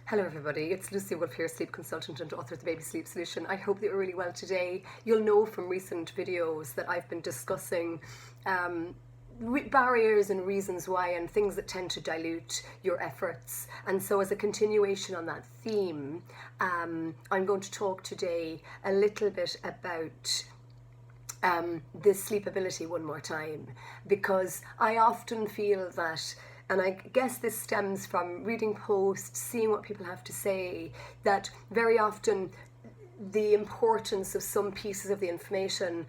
Hello everybody, it's Lucy Wolfe here, sleep consultant and author of the Baby Sleep Solution. I hope that you're really well today. You'll know from recent videos that I've been discussing barriers and reasons why and things that tend to dilute your efforts. And so as a continuation on that theme, I'm going to talk today a little bit about this sleepability one more time, because I often feel that, and I guess this stems from reading posts, seeing what people have to say, that very often the importance of some pieces of the information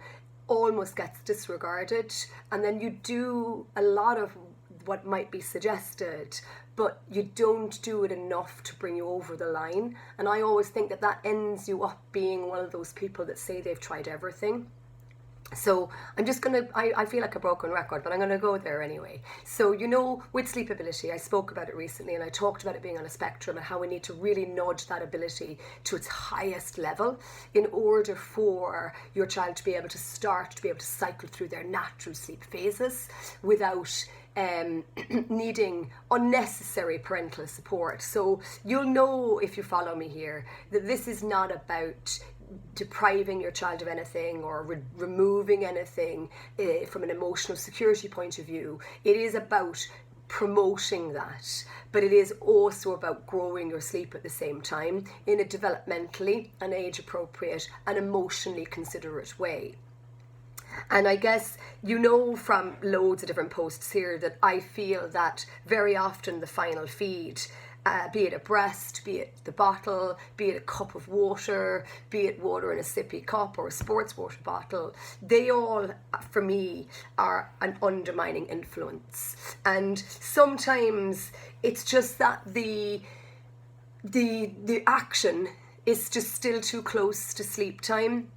almost gets disregarded, and then you do a lot of what might be suggested, but you don't do it enough to bring you over the line. And I always think that that ends you up being one of those people that say they've tried everything. So I'm just going to, I feel like a broken record, but I'm going to go there anyway. So, you know, with sleepability, I spoke about it recently and I talked about it being on a spectrum and how we need to really nudge that ability to its highest level in order for your child to be able to start to be able to cycle through their natural sleep phases without needing unnecessary parental support. So you'll know, if you follow me here, that this is not about depriving your child of anything or removing anything from an emotional security point of view. It is about promoting that, but it is also about growing your sleep at the same time in a developmentally and age appropriate and emotionally considerate way. And I guess you know from loads of different posts here that I feel that very often the final feed, be it a breast, be it the bottle, be it a cup of water, be it water in a sippy cup or a sports water bottle, they all, for me, are an undermining influence. And sometimes it's just that the action is just still too close to sleep time.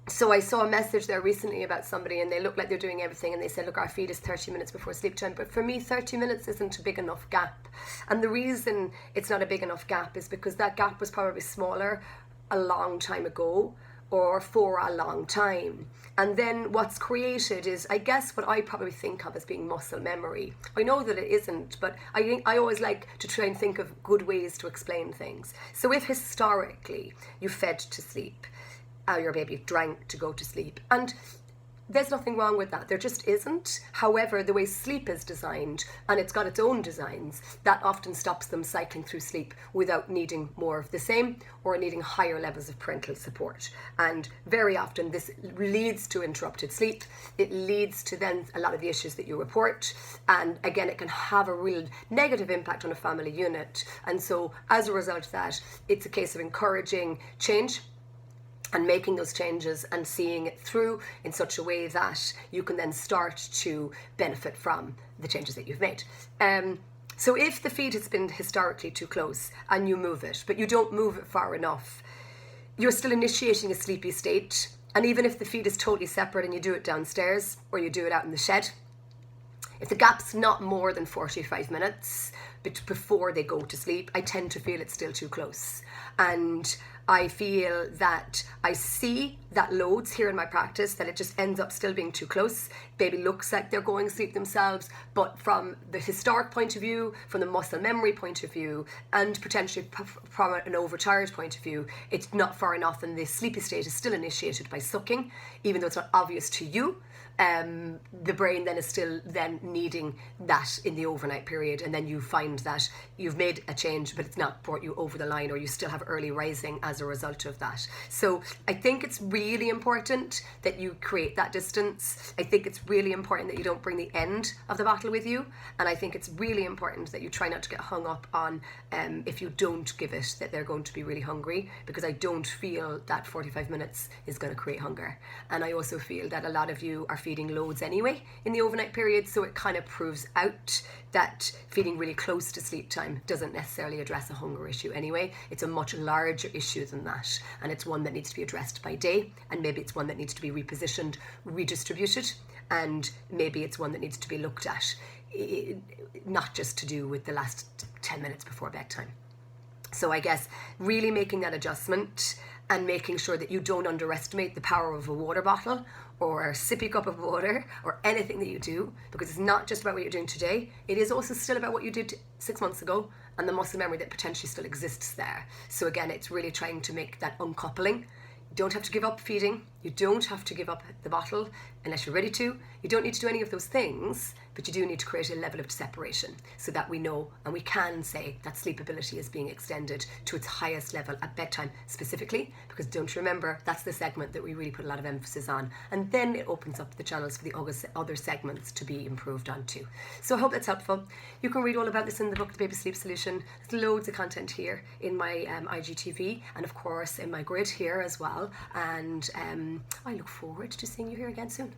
So I saw a message there recently about somebody and they look like they're doing everything and they said, look, our feed is 30 minutes before sleep time. But for me, 30 minutes isn't a big enough gap. And the reason it's not a big enough gap is because that gap was probably smaller a long time ago or for a long time. And then what's created is, I guess, what I probably think of as being muscle memory. I know that it isn't, but I always like to try and think of good ways to explain things. So if historically you fed to sleep, your baby drank to go to sleep, and there's nothing wrong with that, there just isn't. However, the way sleep is designed, and it's got its own designs, that often stops them cycling through sleep without needing more of the same or needing higher levels of parental support. And very often this leads to interrupted sleep. It leads to then a lot of the issues that you report, and again it can have a real negative impact on a family unit. And so as a result of that, it's a case of encouraging change and making those changes and seeing it through in such a way that you can then start to benefit from the changes that you've made. So if the feed has been historically too close and you move it, but you don't move it far enough, you're still initiating a sleepy state. And even if the feed is totally separate and you do it downstairs or you do it out in the shed, if the gap's not more than 45 minutes before they go to sleep, I tend to feel it's still too close. And I feel that I see that loads here in my practice, that it just ends up still being too close. Baby looks like they're going to sleep themselves, but from the historic point of view, from the muscle memory point of view, and potentially from an overtired point of view, it's not far enough, and the sleepy state is still initiated by sucking, even though it's not obvious to you. The brain then is still then needing that in the overnight period, and then you find that you've made a change but it's not brought you over the line, or you still have early rising as a result of that. So I think it's really important that you create that distance. I think it's really important that you don't bring the end of the battle with you, and I think it's really important that you try not to get hung up on if you don't give it, that they're going to be really hungry, because I don't feel that 45 minutes is going to create hunger. And I also feel that a lot of you are feeding loads anyway in the overnight period, so it kind of proves out that feeding really close to sleep time doesn't necessarily address a hunger issue anyway. It's a much larger issue than that, and it's one that needs to be addressed by day, and maybe it's one that needs to be repositioned, redistributed, and maybe it's one that needs to be looked at, not just to do with the last 10 minutes before bedtime. So I guess really making that adjustment and making sure that you don't underestimate the power of a water bottle or a sippy cup of water or anything that you do, because it's not just about what you're doing today. It is also still about what you did 6 months ago and the muscle memory that potentially still exists there. So again, it's really trying to make that uncoupling. You don't have to give up feeding. You don't have to give up the bottle unless you're ready to. You don't need to do any of those things, but you do need to create a level of separation so that we know and we can say that sleep ability is being extended to its highest level at bedtime specifically, because don't you remember, that's the segment that we really put a lot of emphasis on. And then it opens up the channels for the other segments to be improved on too. So I hope that's helpful. You can read all about this in the book, The Baby Sleep Solution. There's loads of content here in my IGTV and of course in my grid here as well. And I look forward to seeing you here again soon.